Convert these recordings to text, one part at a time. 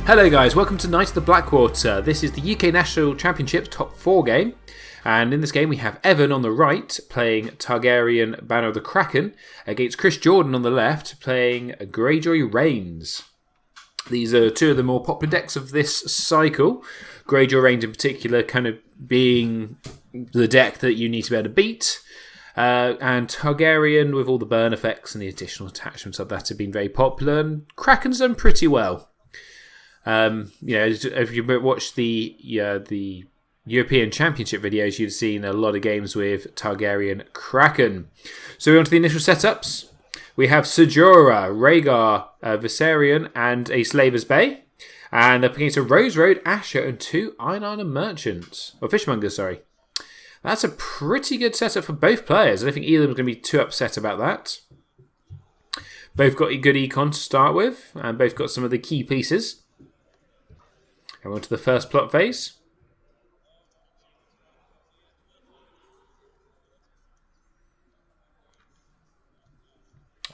Hello guys, welcome to Night of the Blackwater. This is the UK National Championship top 4 game, and in this game we have Evan on the right playing Targaryen Banner of the Kraken against Chris Jordan on the left playing Greyjoy Reigns. These are two of the more popular decks of this cycle, Greyjoy Reigns in particular kind of being the deck that you need to be able to beat, and Targaryen with all the burn effects and the additional attachments of that have been very popular, and Kraken's done pretty well. If you watch the European Championship videos, you've seen a lot of games with Targaryen Kraken. So we're on to the initial setups. We have Sejora, Rhaegar, Viserion, and a Slaver's Bay. And up against a Rose Road, Asher, and two Iron Island Merchants. Or Fishmongers, sorry. That's a pretty good setup for both players. I don't think either of them are going to be too upset about that. Both got a good econ to start with, and both got some of the key pieces. And we're on to the first plot phase.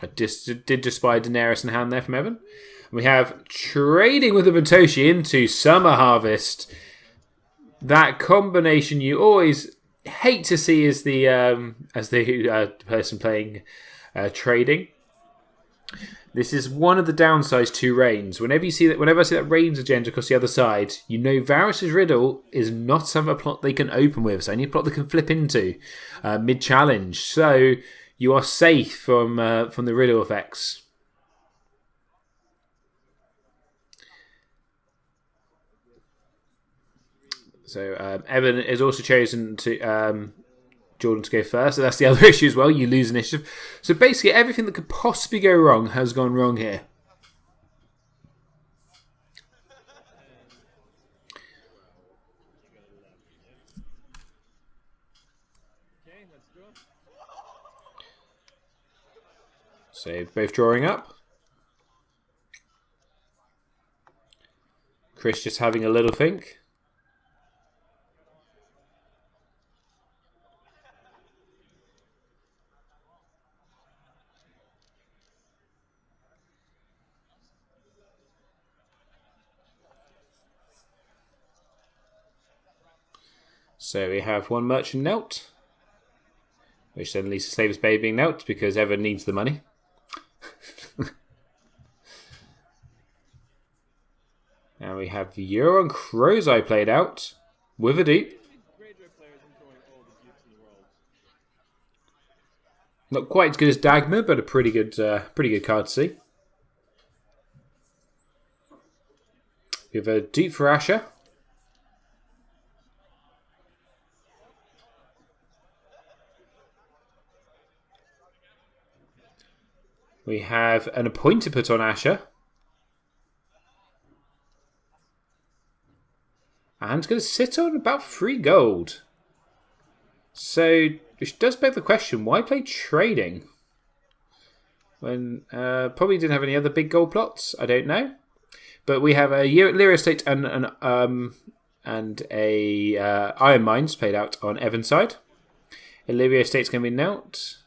I did just spy Daenerys in hand there from Evan. We have trading with the Matoshi into Summer Harvest. That combination you always hate to see as the person playing trading. This is one of the downsides to Reigns. Whenever I see that Reigns agenda across the other side, you know Varys' riddle is not some plot they can open with. So any plot they can flip into mid-challenge. So you are safe from the riddle effects. So Evan has also chosen to Jordan to go first, so that's the other issue as well. You lose initiative. So basically everything that could possibly go wrong has gone wrong here. So both drawing up. Chris just having a little think. So we have one merchant knelt, which then leads to Slaver's Bay being knelt because Evan needs the money. And we have Euron Crow's Eye played out with a dupe. Not quite as good as Dagmar, but a pretty good card to see. We have a dupe for Asher. We have an appointed put on Asher. And it's going to sit on about 3 gold. So, which does beg the question, why play trading? When probably didn't have any other big gold plots, I don't know. But we have a Lyria Estate and a Iron Mines played out on Evan's side. Lyria Estate's going to be knelt.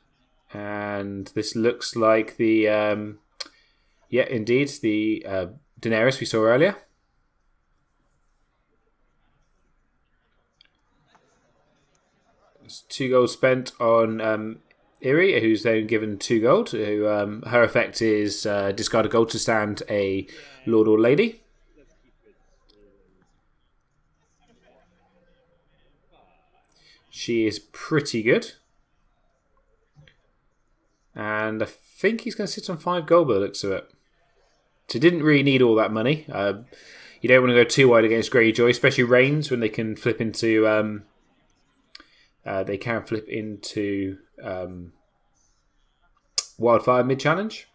And this looks like the, indeed, the Daenerys we saw earlier. There's 2 gold spent on Iri, who's then given 2 gold. Who her effect is discard a gold to stand a Lord or Lady. She is pretty good. And I think he's going to sit on 5 gold by the looks of it. So didn't really need all that money. You don't want to go too wide against Greyjoy, especially Reigns when they can flip into Wildfire mid-challenge.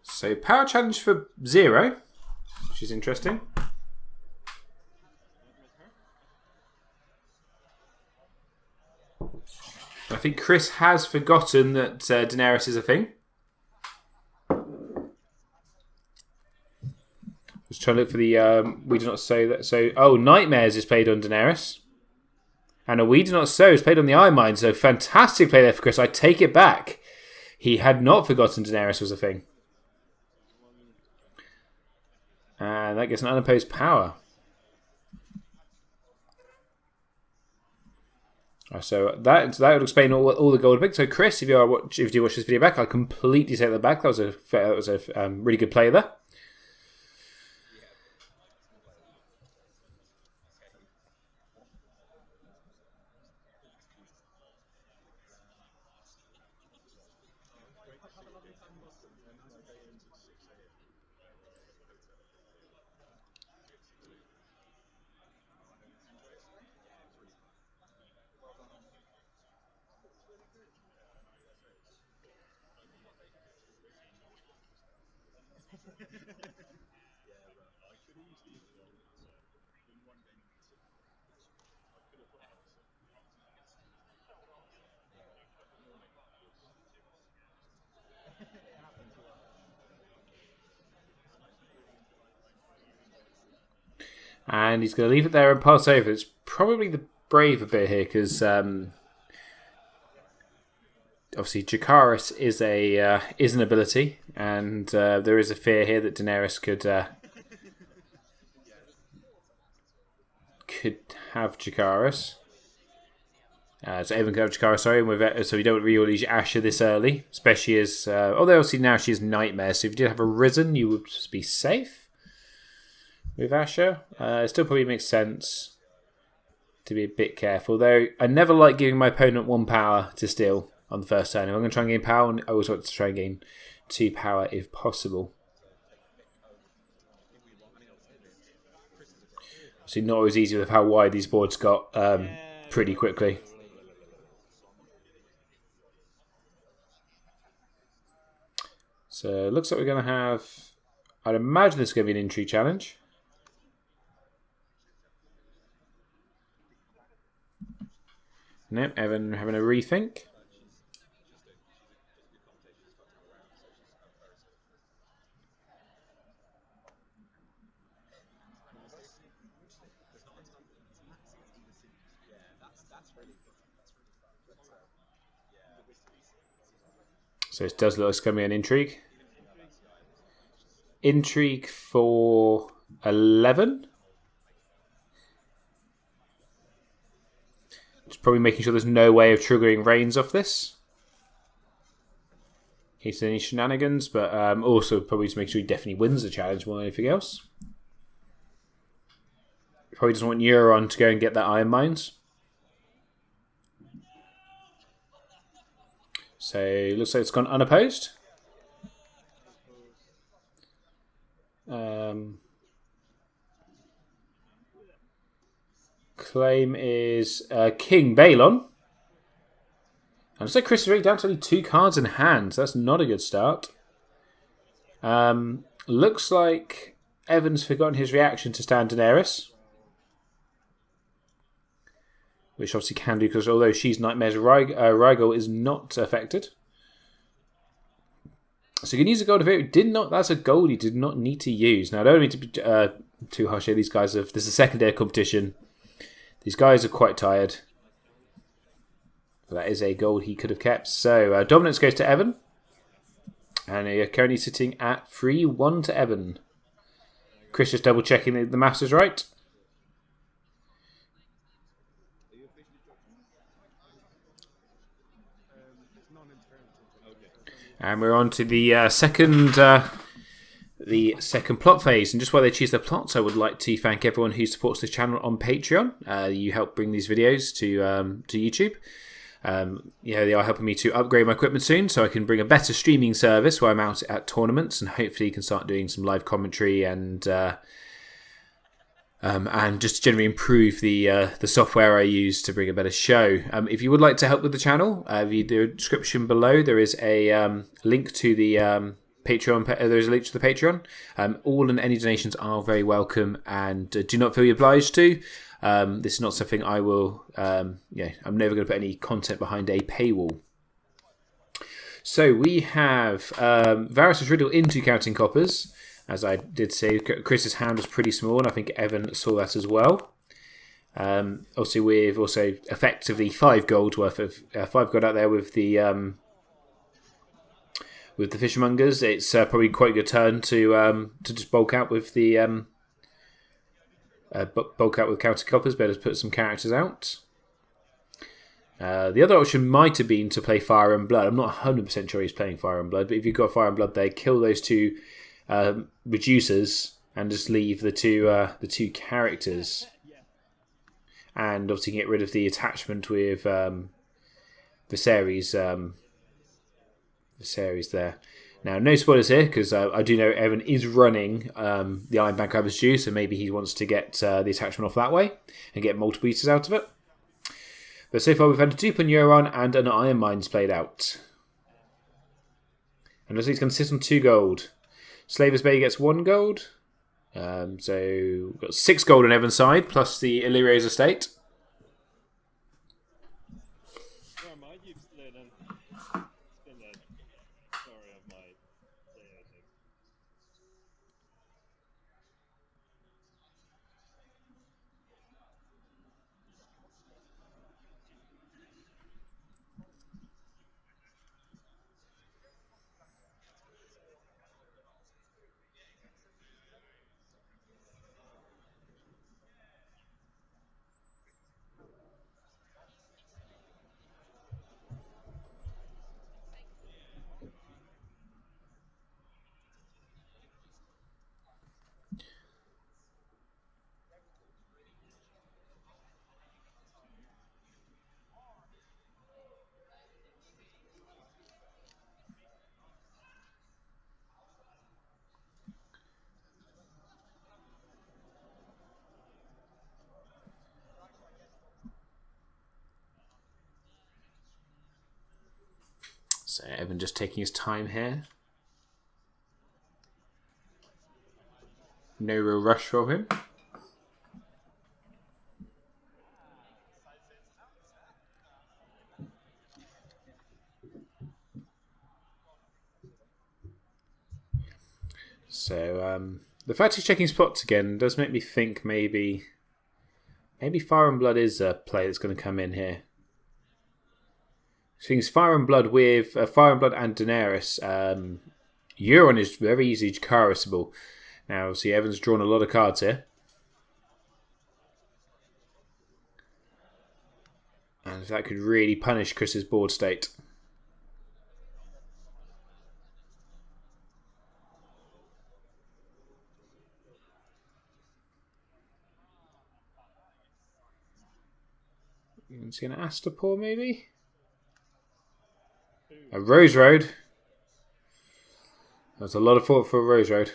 So power challenge for 0, which is interesting. think Chris has forgotten that Daenerys is a thing. Just trying to look for the we do not sow that. So Nightmares is played on Daenerys, and a We Do Not Sow is played on the Iron Mine. So fantastic play there for Chris. I take it back. He had not forgotten Daenerys was a thing, and that gets an unopposed power. So that would explain all the gold pick. So Chris, if you do watch this video back, I completely take that back. That was a really good play there. And he's going to leave it there and pass over. It's probably the braver bit here because obviously Dracarys is an ability, and there is a fear here that Daenerys could have Dracarys. So Evan could have Dracarys, sorry, so we don't really Asher this early, especially as although obviously now she has Nightmare, so if you did have a Risen, you would be safe with Asher. It still probably makes sense to be a bit careful, though I never like giving my opponent 1 power to steal on the first turn. If I'm going to try and gain power, I always want to try and gain 2 power if possible. Obviously not always easy with how wide these boards got pretty quickly. So it looks like we're going to have, I'd imagine this is going to be an intrigue challenge. Nope, Evan having a rethink. So it does look like it's going to be an intrigue. Intrigue for 11. Just probably making sure there's no way of triggering Reigns off this. In case any shenanigans, but also probably to make sure he definitely wins the challenge more than anything else. Probably doesn't want Euron to go and get that Iron Mines. So it looks like it's gone unopposed. Claim is King Balon. And so Chris is already down to only 2 cards in hand. So that's not a good start. Looks like Evan's forgotten his reaction to Stan Daenerys. Which obviously can do, because although she's Nightmares, Rhaegal is not affected. So you can use a gold if it did not. That's a gold he did not need to use. Now I don't mean to be too harsh here. These guys have. This is the second day of competition. These guys are quite tired. But that is a gold he could have kept. So dominance goes to Evan, and you're currently sitting at 3-1 to Evan. Chris just double checking the maths is right. And we're on to the second plot phase. And just while they choose their plots, I would like to thank everyone who supports the channel on Patreon. You help bring these videos to YouTube. They are helping me to upgrade my equipment soon, so I can bring a better streaming service where I'm out at tournaments, and hopefully can start doing some live commentary and just generally improve the software I use to bring a better show. If you would like to help with the channel, the description below there is a link to the Patreon, those links to the Patreon. All and any donations are very welcome, and do not feel obliged to. This is not something I will. I'm never going to put any content behind a paywall. So we have Varys' Riddle into Counting Coppers. As I did say, Chris's hand was pretty small, and I think Evan saw that as well. Also, we've effectively 5 gold worth of 5 gold out there with the fishmongers. It's probably quite a good turn to just bulk out with the Counting Coppers. Better put some characters out. The other option might have been to play Fire and Blood. I'm not 100% sure he's playing Fire and Blood, but if you've got Fire and Blood there, kill those 2 reducers and just leave the two characters, and obviously get rid of the attachment with Viserys there. Now, no spoilers here, because I do know Evan is running the Iron Bank Harvest Juice, so maybe he wants to get the attachment off that way and get multiple pieces out of it. But so far we've had a dupe on Euron and an Iron Mines played out. And looks like he's going to sit on 2 gold. Slaver's Bay gets 1 gold. So we've got 6 gold on Evan's side, plus the Illyrio's estate. So Evan just taking his time here. No real rush from him. So the fact he's checking spots again does make me think maybe Fire and Blood is a play that's going to come in here. Things Fire and Blood with Fire and Blood and Daenerys. Euron is very easy Jacarisable. Now, see, Evan's drawn a lot of cards here. And that could really punish Chris's board state. You can see an Astapor maybe? A Rose Road. That's a lot of thought for a Rose Road.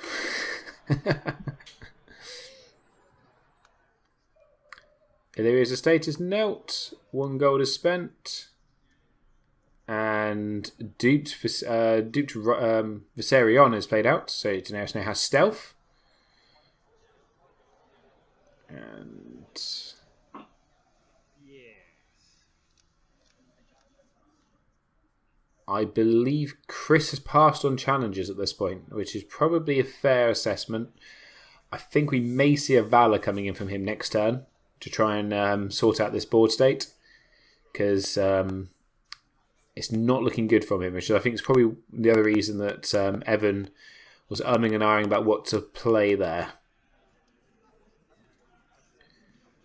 Illyria's estate is knelt. 1 gold is spent. And duped Viserion is played out. So Daenerys now has stealth. And I believe Chris has passed on challenges at this point, which is probably a fair assessment. I think we may see a Valor coming in from him next turn to try and sort out this board state, because it's not looking good from him, which I think is probably the other reason that Evan was umming and ahhing about what to play there.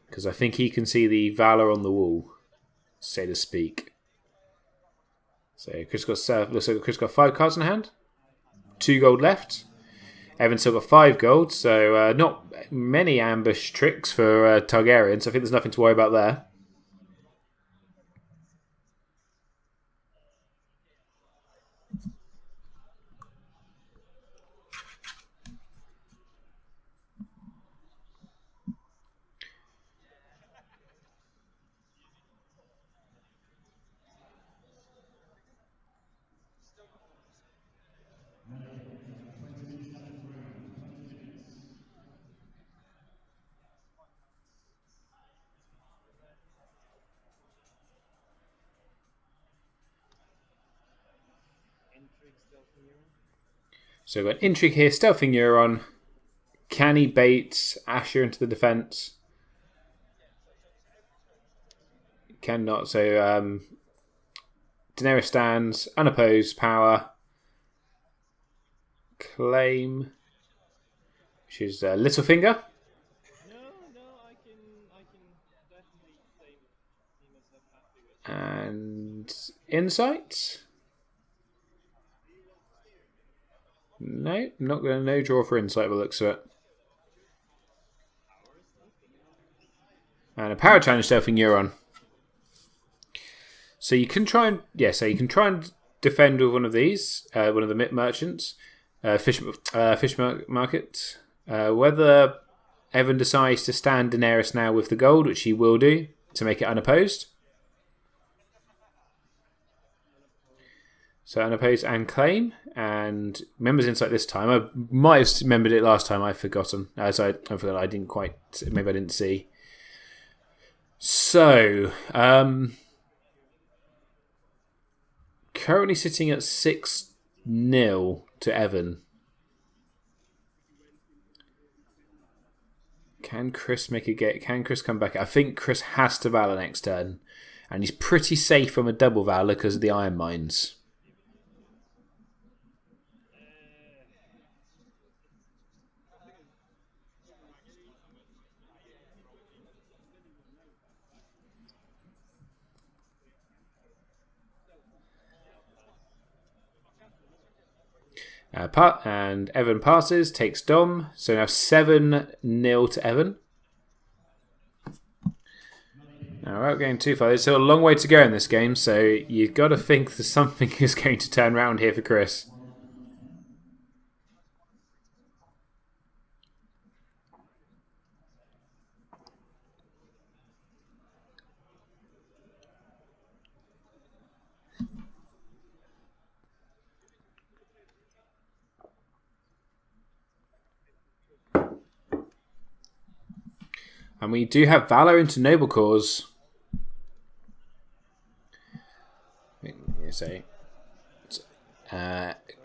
Because I think he can see the Valor on the wall, so to speak. So looks like Chris got 5 cards in hand. 2 gold left. Evan's still got 5 gold, so not many ambush tricks for Targaryen, so I think there's nothing to worry about there. So we've got Intrigue here, Stealthing Euron. Can he bait Asher into the defence? Cannot. So Daenerys stands, unopposed power. Claim, which is Littlefinger. And Insight. No, not going to no draw for Insight by the looks of it. And a power challenge Stealthing Euron. So you can try and defend with one of these, one of the merchants, fish market. Whether Evan decides to stand Daenerys now with the gold, which he will do to make it unopposed. So unopposed and claim, and members Insight this time. I might have remembered it last time. I've forgotten. As I forgot, I didn't quite. Maybe I didn't see. So currently sitting at 6-0 to Evan. Can Chris make a get? Can Chris come back? I think Chris has to Valor next turn, and he's pretty safe from a double Valor because of the Iron Mines. And Evan passes, takes Dom. So now 7-0 to Evan. Now, without going too far, there's still a long way to go in this game, so you've got to think that something is going to turn around here for Chris. And we do have Valor into Noble Cause.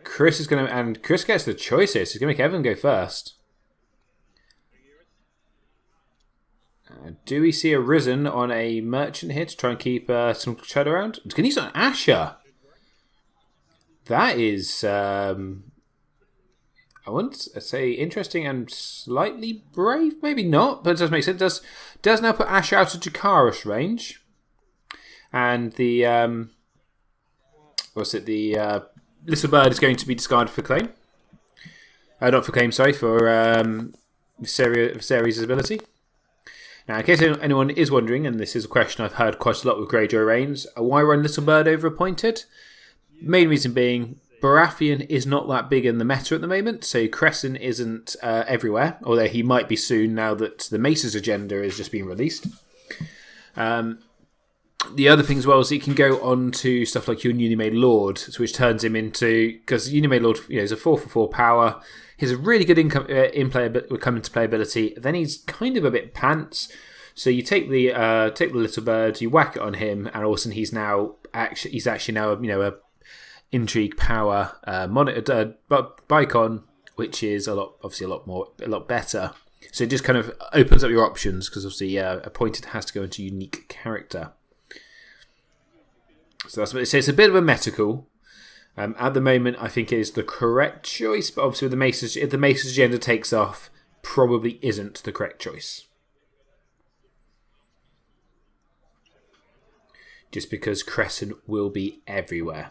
Chris is going to... And Chris gets the choice here, so he's going to make Evan go first. Do we see a Risen on a Merchant here to try and keep some shadow around? Can he use an Asher? That is... I wouldn't say interesting and slightly brave. Maybe not, but it does make sense. Does now put Ash out of Jakara's range. And the... The Little Bird is going to be discarded for claim. Not for claim, sorry, for Viserys' ability. Now, in case anyone is wondering, and this is a question I've heard quite a lot with Greyjoy Reigns, why run Little Bird over Appointed? Main reason being... Baratheon is not that big in the meta at the moment, so Crescent isn't everywhere, although he might be soon now that the Mace's agenda is just being released. The other thing as well is he can go on to stuff like your newly made Lord, which turns him into... Because newly made Lord is a 4/4 power, he has a really good come into playability, then he's kind of a bit pants, so you take the Little Bird, you whack it on him, and all of a sudden he's actually now a Intrigue power monitored Bicon, which is a lot better. So it just kind of opens up your options because obviously Appointed has to go into unique character. So that's what it says. It's a bit of a metacal. At the moment, I think it is the correct choice, but obviously if the Mace's agenda takes off, probably isn't the correct choice. Just because Crescent will be everywhere.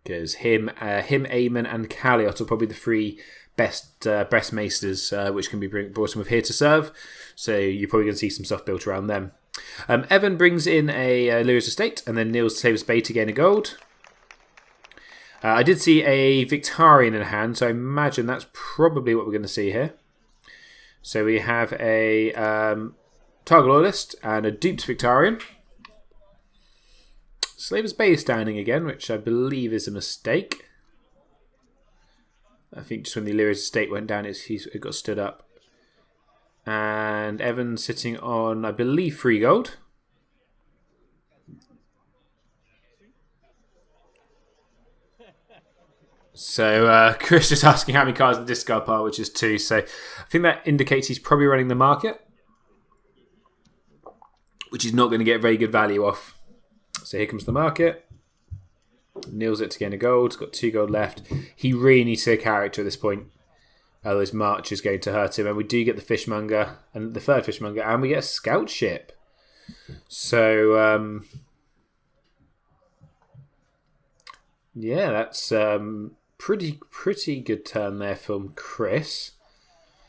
Because him, Aemon, and Calliot are probably the three best maesters which can be brought in with here to serve. So you're probably going to see some stuff built around them. Evan brings in a Lyra's Estate, and then Neil's saves Bay to gain a gold. I did see a Victarion in hand, so I imagine that's probably what we're going to see here. So we have a Targ Loyalist and a duped Victarion. Slaver's Bay is standing again, which I believe is a mistake. I think just when the Lyra's Estate went down, it got stood up. And Evan's sitting on, I believe, 3 gold. So Chris is asking how many cards in the discard pile, which is 2. So I think that indicates he's probably running the market, which he's not going to get very good value off. So here comes the market. Nails it to gain a gold. He's got 2 gold left. He really needs a character at this point. Otherwise, March is going to hurt him. And we do get the fishmonger, and the third fishmonger, and we get a scout ship. So, yeah, that's pretty good turn there from Chris.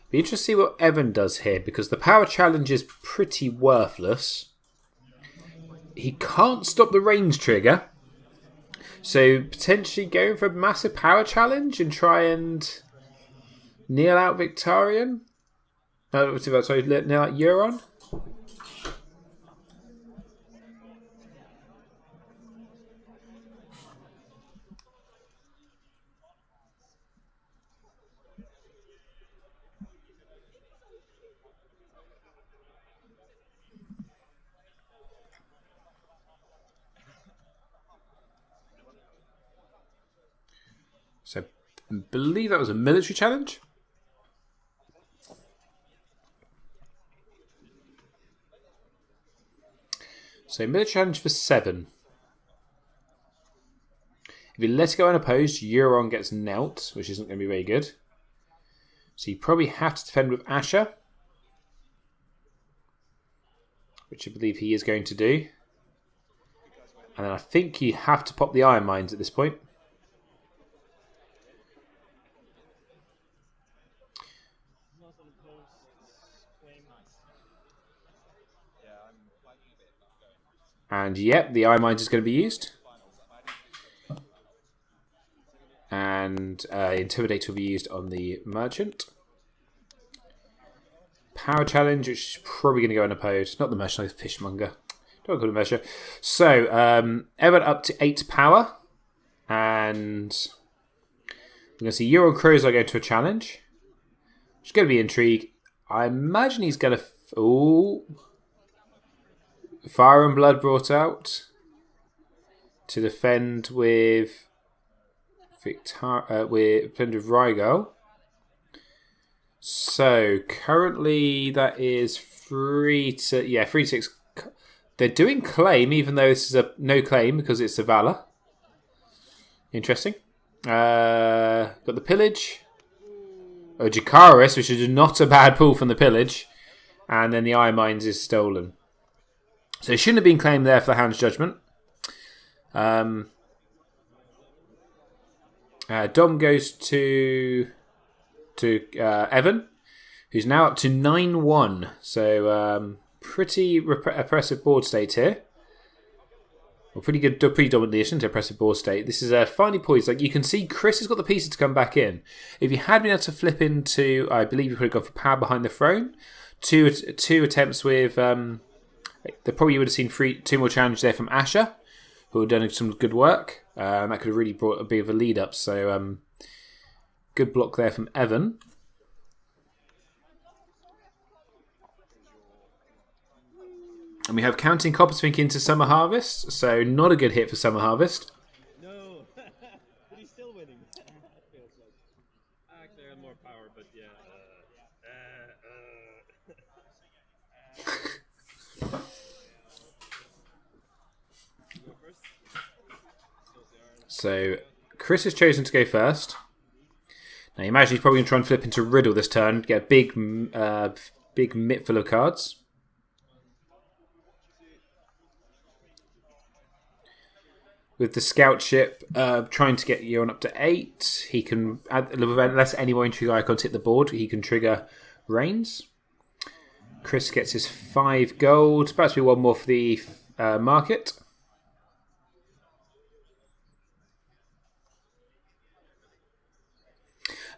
Be interesting to see what Evan does here, because the power challenge is pretty worthless. He can't stop the range trigger. So potentially going for a massive power challenge and try and kneel out Victorian. Kneel out Euron. So I believe that was a military challenge. So military challenge for 7. If you let it go unopposed, Euron gets knelt, which isn't going to be very good. So you probably have to defend with Asher, which I believe he is going to do. And then I think you have to pop the Iron Mines at this point. And yep, the Iron Mines is going to be used. And Intimidate will be used on the Merchant. Power Challenge, which is probably going to go unopposed. Not the Merchant, like the Fishmonger. Don't call it Measure. So, Evan up to 8 power. And we're going to see Euron Crozar go to a challenge. Which is going to be intrigue. I imagine he's going to... Fire and Blood brought out to defend with Rhaegal. So currently that is 3-6. They're doing claim, even though this is a no claim because it's a Valor. Interesting. Got the pillage. Jakaris, which is not a bad pull from the pillage, and then the Iron Mines is stolen. So it shouldn't have been claimed there for the Hound's Judgment. Dom goes to Evan, who's now up to 9-1. So pretty oppressive board state here. Well, pretty domination to oppressive board state. This is finally poised. Like you can see, Chris has got the pieces to come back in. If you had been able to flip into, I believe you could have gone for power behind the throne. Two attempts with. They probably would have seen 2 more challenges there from Asher, who had done some good work. And that could have really brought a bit of a lead up. So, good block there from Evan. And we have Counting Coppersmith into Summer Harvest. So, not a good hit for Summer Harvest. No, but he's still winning. Feels like. Actually, I have more power, but yeah. So, Chris has chosen to go first. Now, you imagine he's probably going to try and flip into Riddle this turn, get a big mitt full of cards. With the scout ship trying to get Euron up to 8, he can, unless any more intrigue icons hit the board, he can trigger Reigns. Chris gets his 5 gold. About to be 1 more for the market.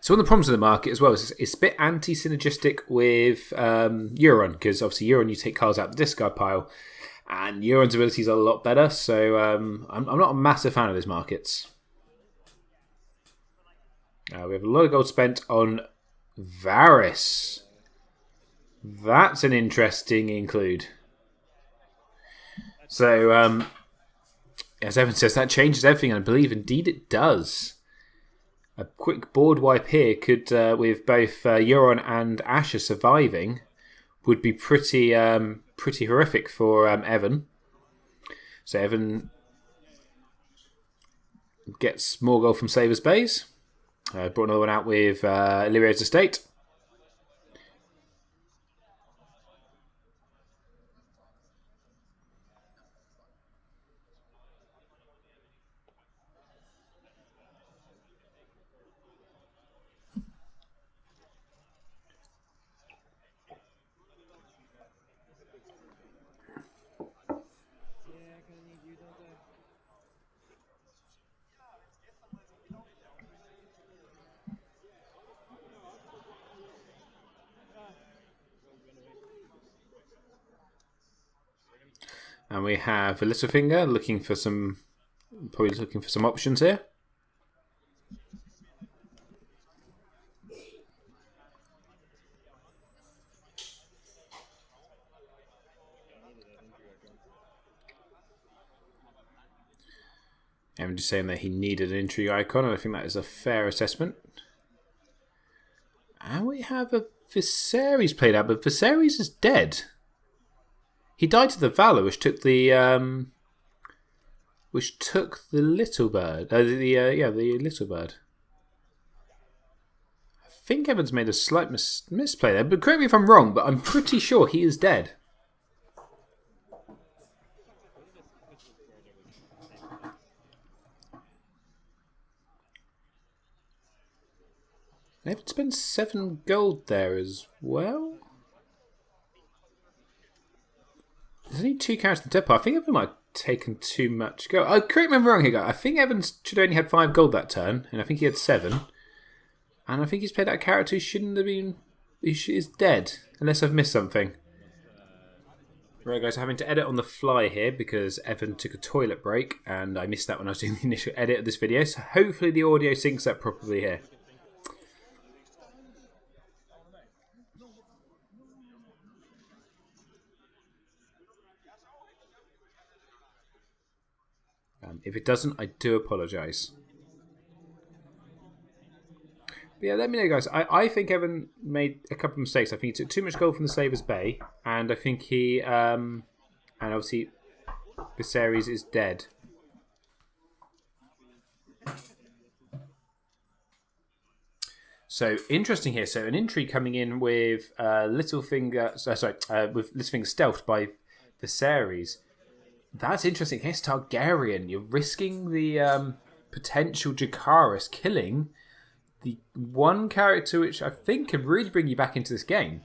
So one of the problems with the market as well is it's a bit anti-synergistic with Euron, because obviously Euron, you take cards out of the discard pile, and Euron's abilities are a lot better, so I'm not a massive fan of these markets. We have a lot of gold spent on Varys. That's an interesting include. So, as Evan says, that changes everything, and I believe indeed it does. A quick board wipe here could, with both Euron and Asher surviving, would be pretty horrific for Evan. So Evan gets more gold from Slaver's Bays. Brought another one out with Illyrio's Estate. And we have a Littlefinger looking for some options here. I'm just saying that he needed an intrigue icon, and I think that is a fair assessment. And we have a Viserys played out, but Viserys is dead. He died to the Valor, which took the little bird. The little bird. I think Evan's made a slight misplay there, but correct me if I'm wrong. But I'm pretty sure he is dead. Evan spent 7 gold there as well. There's only 2 characters in the depot. I think Evan might have taken too much gold. Oh, correct me if I'm wrong here, guys. I think Evan should only had 5 gold that turn, and I think he had 7. And I think he's played that character who shouldn't have been. Is dead, unless I've missed something. Right, guys, I'm having to edit on the fly here because Evan took a toilet break, and I missed that when I was doing the initial edit of this video. So hopefully the audio syncs up properly here. If it doesn't, I do apologise. But yeah, let me know, guys. I think Evan made a couple of mistakes. I think he took too much gold from the Slaver's Bay, and I think he, and obviously, Viserys is dead. So interesting here. So an intrigue coming in with Littlefinger. With Littlefinger stealthed by Viserys. That's interesting. Here's Targaryen. You're risking the potential Jacaerys killing the one character which I think could really bring you back into this game.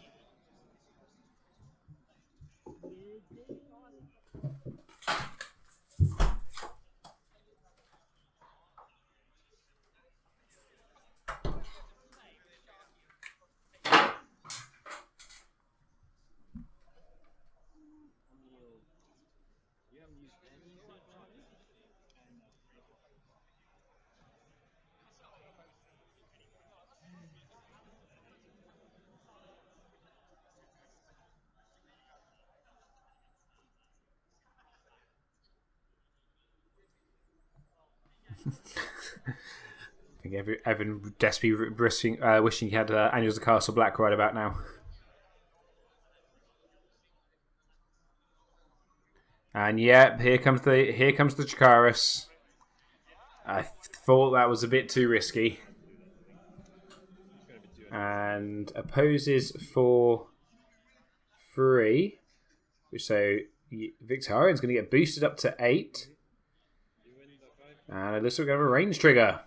I think Evan desperately wishing he had Annuals of Castle Black right about now. And yeah, here comes the Jacaerys. I thought that was a bit too risky. And opposes for 3. So Victorian's going to get boosted up to 8. And it looks like we have a range trigger.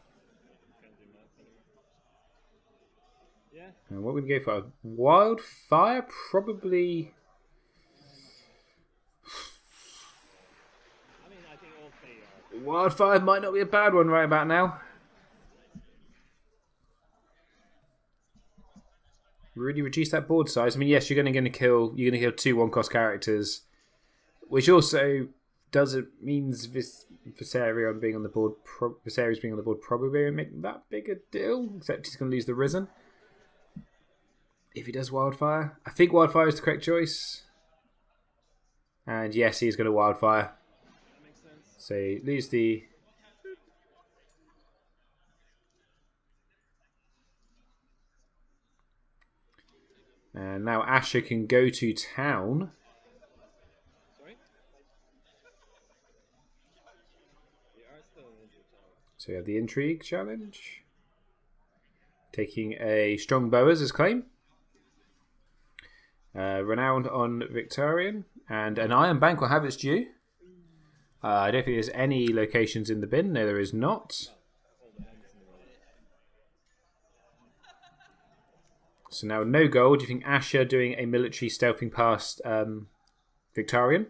And what would we go for? Wildfire? Probably. Wildfire might not be a bad one right about now. Really reduce that board size. I mean, yes, you're going to kill 2 1-cost characters, which also means Viserys being on the board. Viserys being on the board probably won't make that big a deal. Except he's going to lose the Risen. If he does Wildfire, I think Wildfire is the correct choice. And yes, he's going to Wildfire. So lose the. And now Asher can go to town. Sorry? We are still in the tower. So we have the intrigue challenge. Taking a strong bow as his claim. Renowned on Victorian. And an Iron Bank will have its due. I don't think there's any locations in the bin. No, there is not. So now no gold. Do you think Asher doing a military stealthing past Victorian?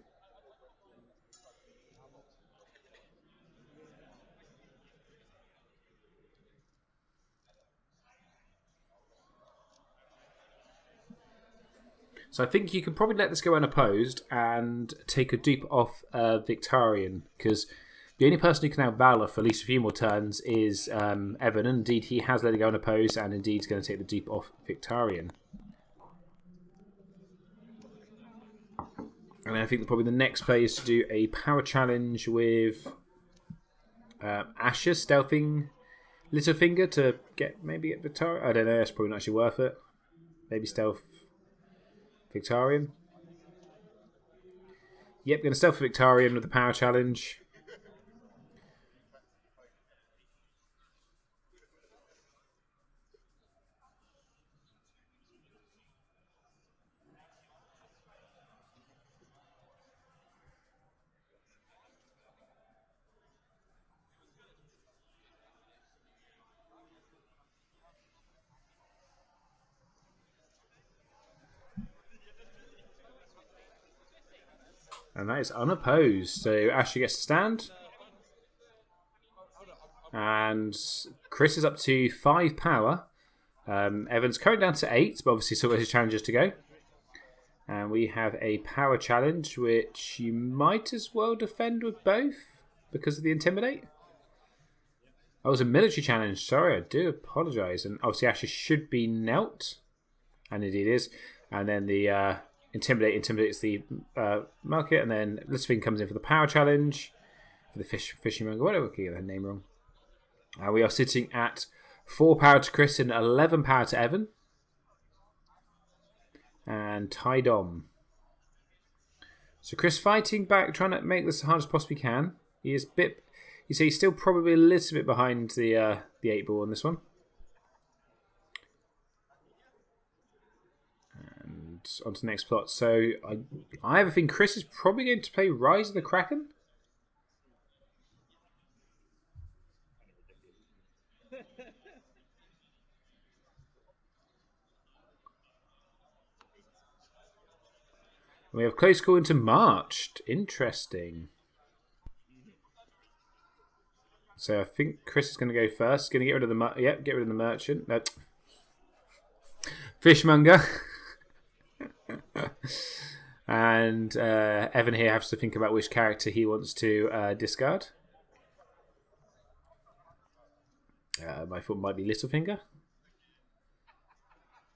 So I think you could probably let this go unopposed and take a dupe off Victorian, because the only person who can have Valor for at least a few more turns is Evan. And indeed, he has let it go unopposed, and indeed is going to take the dupe off Victorian. And I think probably the next play is to do a power challenge with Asher stealthing Littlefinger to get Victorian. I don't know, that's probably not actually worth it. Maybe stealth Victorian. Yep, going to stealth Victorian with the power challenge. And that is unopposed. So Ashley gets to stand. And Chris is up to 5 power. Evan's currently down to 8, but obviously still got his challenges to go. And we have a power challenge, which you might as well defend with both because of the Intimidate. Oh, it was a military challenge. Sorry, I do apologise. And obviously Ashley should be knelt. And indeed is. And then the Intimidate intimidates the market, and then Littlefinger comes in for the power challenge for the fishing monger. Whatever, I get that name wrong. We are sitting at 4 power to Chris and 11 power to Evan, and tied on. So Chris fighting back, trying to make this as hard as possibly can. He is bit. You see, he's still probably a little bit behind the 8 ball on this one. On to the next plot. So I have a thing. Chris is probably going to play Rise of the Kraken. We have close call into Marched. Interesting. So I think Chris is going to go first. Going to get rid of the get rid of the merchant. No. Fishmonger. And Evan here has to think about which character he wants to discard. My thought might be Littlefinger,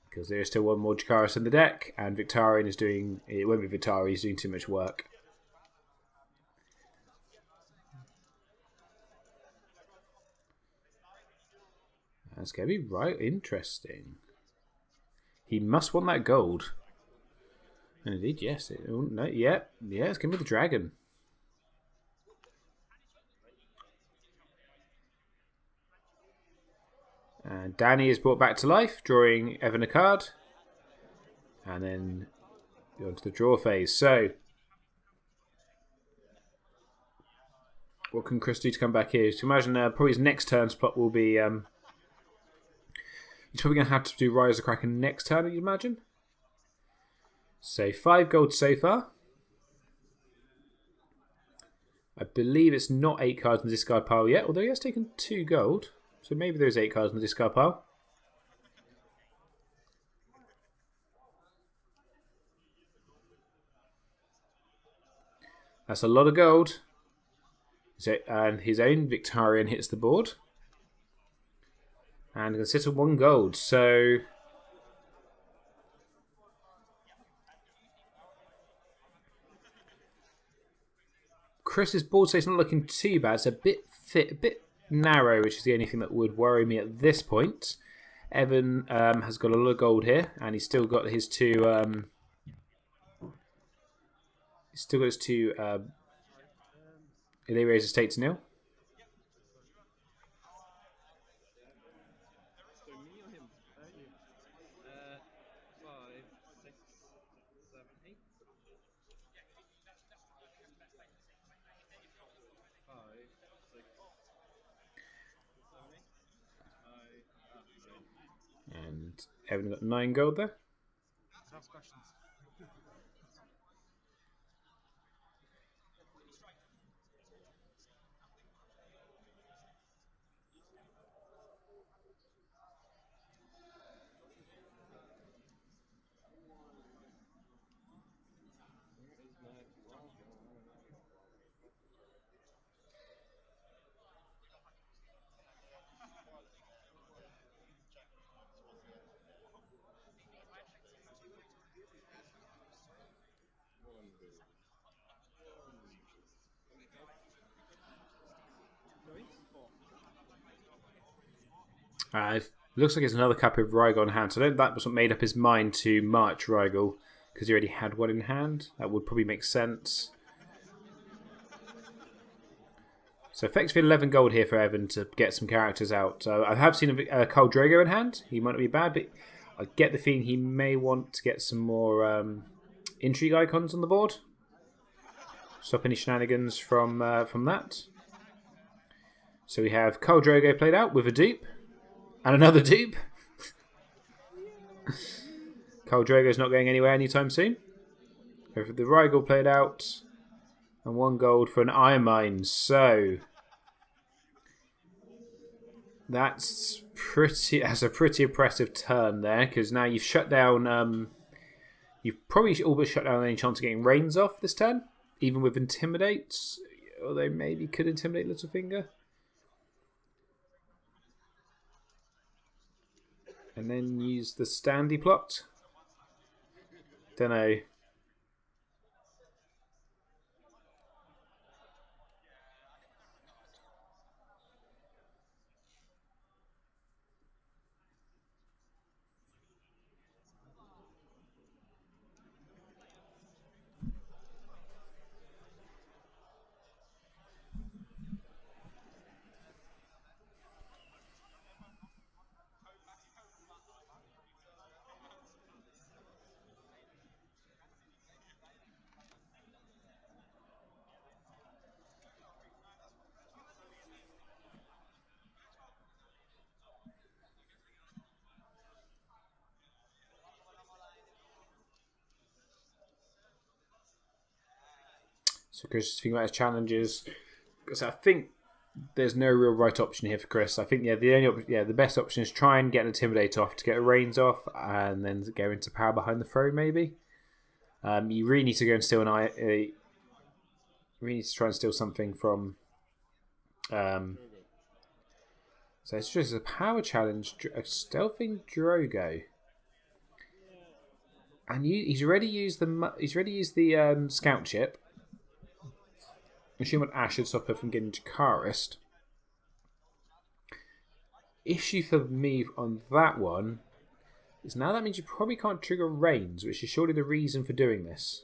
because there is still one more Jakaris in the deck, and Victorian is doing. It won't be Vitari, he's doing too much work. That's going to be right interesting. He must want that gold. And indeed, yes. It's going to be the dragon. And Danny is brought back to life, drawing Evan a card. And then go on to the draw phase. So, what can Chris do to come back here? So imagine probably his next turn's plot will be... he's probably going to have to do Rise of the Kraken next turn, you'd imagine. So 5 gold so far. I believe it's not 8 cards in the discard pile yet, although he has taken 2 gold. So maybe there's 8 cards in the discard pile. That's a lot of gold. So, and his own Victorian hits the board. And going to sit on 1 gold. So... Chris's board state's not looking too bad. It's a bit narrow, which is the only thing that would worry me at this point. Evan has got a lot of gold here, and he's still got his two. He's still got his two. They raise his estate to nil. So me or him? You. 5, 6, 7, 8. 5, 6, 7, 8. And Evan got 9 gold there. Ask questions. Looks like it's another copy of Rygel in hand. So I don't that was what made up his mind to march Rygel, because he already had one in hand. That would probably make sense. So effectively 11 gold here for Evan to get some characters out. I have seen a Khal Drogo in hand. He might not be bad, but I get the feeling he may want to get some more intrigue icons on the board. Stop any shenanigans from that. So we have Khal Drogo played out with a dupe. And another dupe. Khal Drogo's not going anywhere anytime soon. The Rygel played out. And 1 gold for an Iron Mine. So that's a pretty impressive turn there, because now you've shut down. You've probably all but shut down any chance of getting Reigns off this turn, even with Intimidate. Although maybe could Intimidate Littlefinger. And then use the Standy plot. Don't know. So Chris is thinking about his challenges, because I think there's no real right option here for Chris. I think the best option is try and get an Intimidate off to get a Reigns off, and then go into Power Behind the Throne maybe. You really need to go and steal you really need to try and steal something from. So it's just a power challenge, a stealthing Drogo, and he's already used the scout chip. I assume what Ash should stop her from getting Jakarist. Issue for me on that one is now that means you probably can't trigger Reigns, which is surely the reason for doing this.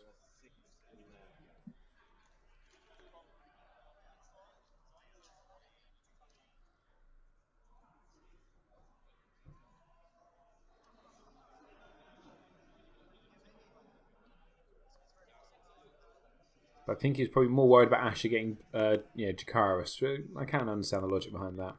But I think he's probably more worried about Asher getting Jakarist. I can't understand the logic behind that.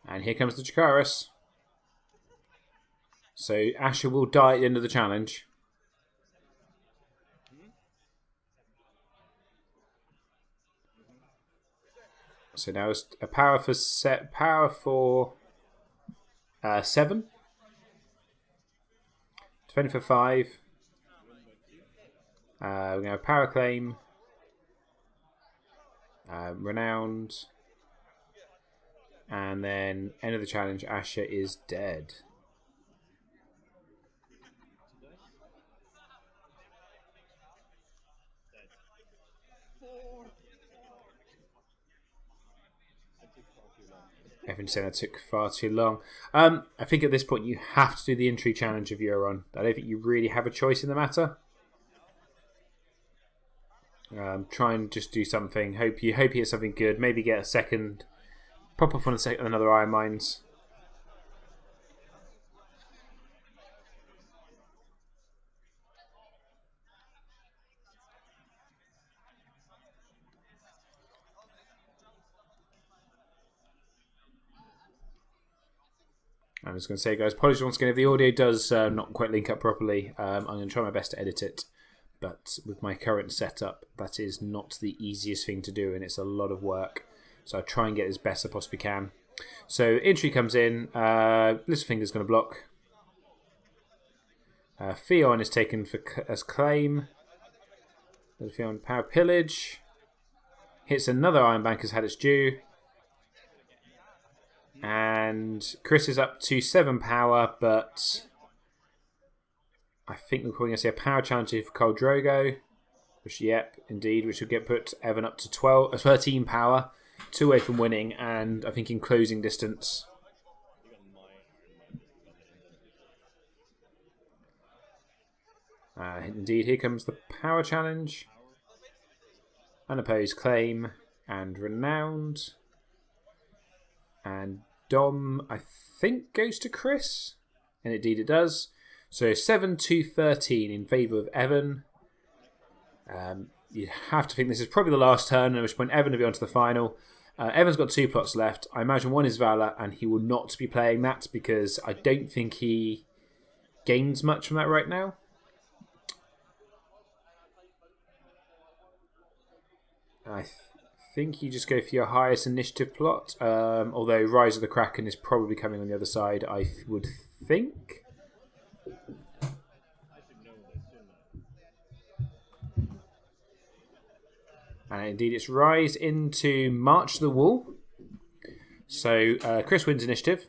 And here comes the Jacaris. So Asher will die at the end of the challenge. So now it's a power for 7. Defending for 5. We're going to have power claim. Renowned. And then end of the challenge, Asher is dead. Evan saying that took far too long. I think at this point you have to do the entry challenge of Euron. I don't think you really have a choice in the matter. Try and just do something. Hope you get something good. Maybe get a second. Pop off on another Iron Mines. I'm just going to say, guys, apologies once again if the audio does not quite link up properly. I'm going to try my best to edit it, but with my current setup, that is not the easiest thing to do, and it's a lot of work. So I'll try and get as best I possibly can. So entry comes in. Littlefinger's going to block. Theon is taken as claim. Theon power pillage. Hits another Iron Bank has had its due. And Chris is up to 7 power, but I think we're probably going to see a power challenge for Khal Drogo. Which, yep, indeed, which will get put Evan up to 13 power. 2 away from winning, and I think in closing distance. Indeed, here comes the power challenge. Unopposed claim and renowned. And Dom, I think, goes to Chris. And indeed it does. So 7-13 in favour of Evan. You have to think this is probably the last turn, at which point Evan will be on to the final. Evan's got 2 plots left. I imagine one is Valor, and he will not be playing that because I don't think he gains much from that right now. I think you just go for your highest initiative plot, although Rise of the Kraken is probably coming on the other side, I would think. And indeed it's Rise into March the Wall. So Chris wins initiative.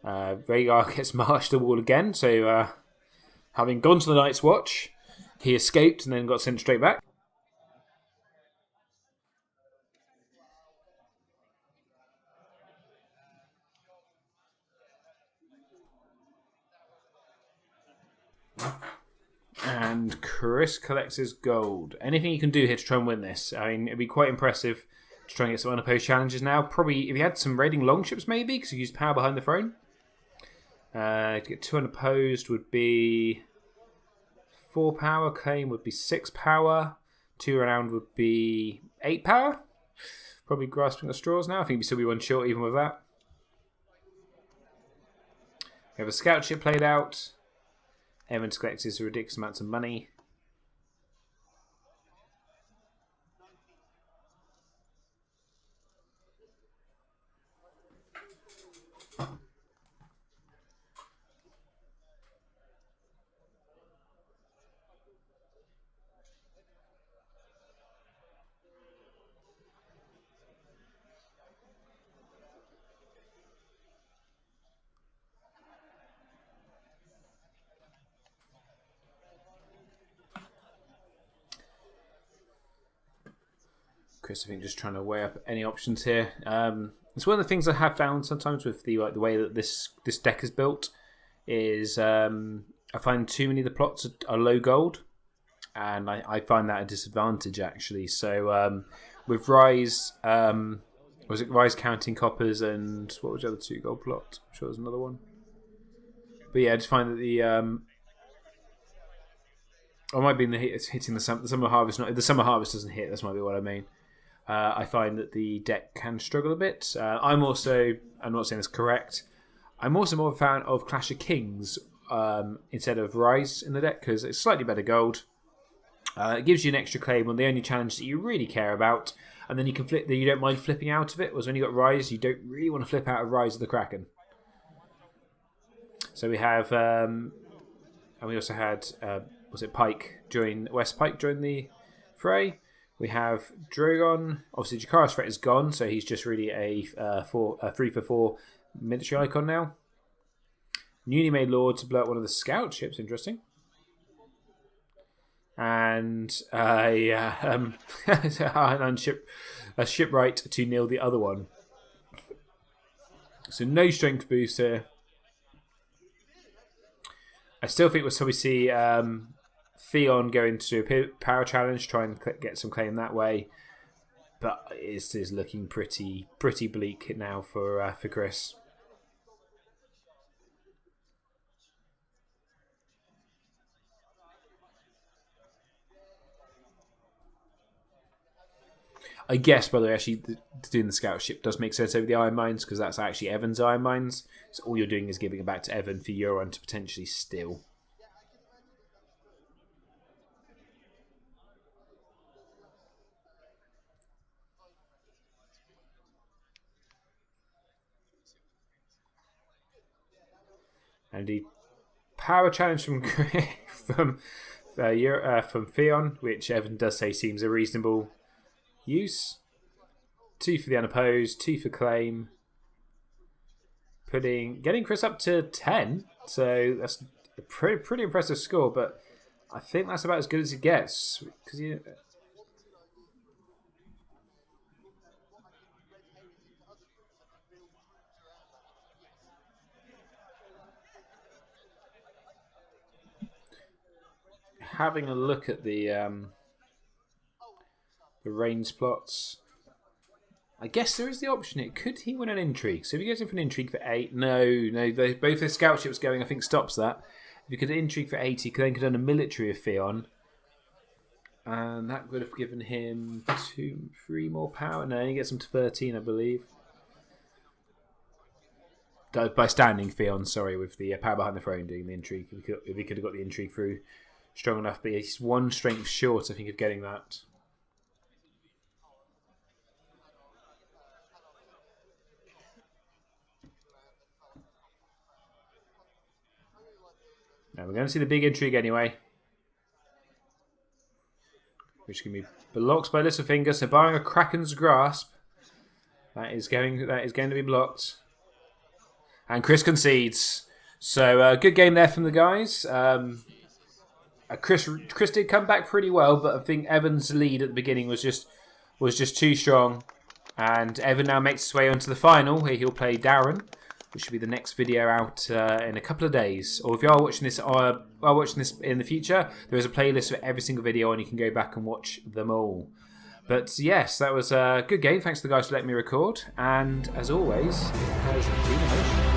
Rhaegar gets March the Wall again, so having gone to the Night's Watch, he escaped and then got sent straight back. And Chris collects his gold. Anything you can do here to try and win this? I mean, it'd be quite impressive to try and get some unopposed challenges now. Probably, if he had some raiding longships maybe, because he used power behind the throne. To get 2 unopposed would be 4 power. Claim would be 6 power. 2 renowned would be 8 power. Probably grasping the straws now. I think we still be 1 short even with that. We have a scout ship played out. Evans collects his ridiculous amounts of money. Chris, I think, just trying to weigh up any options here. It's one of the things I have found sometimes with the way that this deck is built is I find too many of the plots are low gold, and I find that a disadvantage actually. So with Rise, was it Rise counting coppers and what was the other 2 gold plot? I'm sure there's another one. But yeah, I just find that the I might be in it's hitting the summer harvest. Not if the summer harvest doesn't hit. That's might be what I mean. I find that the deck can struggle a bit. I'm not saying it's correct. I'm also more of a fan of Clash of Kings instead of Rise in the deck because it's slightly better gold. It gives you an extra claim on the only challenge that you really care about, and then you can flip. You don't mind flipping out of it. Whereas when you got Rise, you don't really want to flip out of Rise of the Kraken. So we have, and we also had, was it Pike join? West Pike join the fray. We have Drogon. Obviously, Jakara's threat is gone, so he's just really a 3-for-4 military icon now. Newly made Lord to blow up one of the scout ships. Interesting. And a shipwright to kneel the other one. So no strength boost here. I still think we'll probably see Theon go into a power challenge, try and get some claim that way. But it is looking pretty bleak now for Chris. I guess, by the way, actually doing the scout ship does make sense over the Iron Mines, because that's actually Evan's Iron Mines. So all you're doing is giving it back to Evan for Euron to potentially steal. And the power challenge from Theon, which Evan does say seems a reasonable use. 2 for the unopposed, 2 for claim. Getting Chris up to 10, so that's a pretty impressive score. But I think that's about as good as it gets, because having a look at the range plots, I guess there is the option. Could he win an intrigue? So if he goes in for an intrigue for 8, both the scout ships going, I think, stops that. If he could intrigue for 8, he then could earn a military of Theon, and that would have given him 3 more power. No, he gets him to 13, I believe. By standing Theon, sorry, with the power behind the throne doing the intrigue. If he could have got the intrigue through strong enough, but he's 1 strength short, I think, of getting that. Now we're going to see the big intrigue anyway, which can be blocked by Littlefinger. So barring a Kraken's grasp, that is going to be blocked. And Chris concedes. So good game there from the guys. Chris did come back pretty well, but I think Evan's lead at the beginning was just too strong. And Evan now makes his way onto the final, where he'll play Darren, which should be the next video out in a couple of days. Or if you are watching this in the future, there is a playlist for every single video, and you can go back and watch them all. But yes, that was a good game. Thanks to the guys for letting me record. And as always, it has been a pleasure.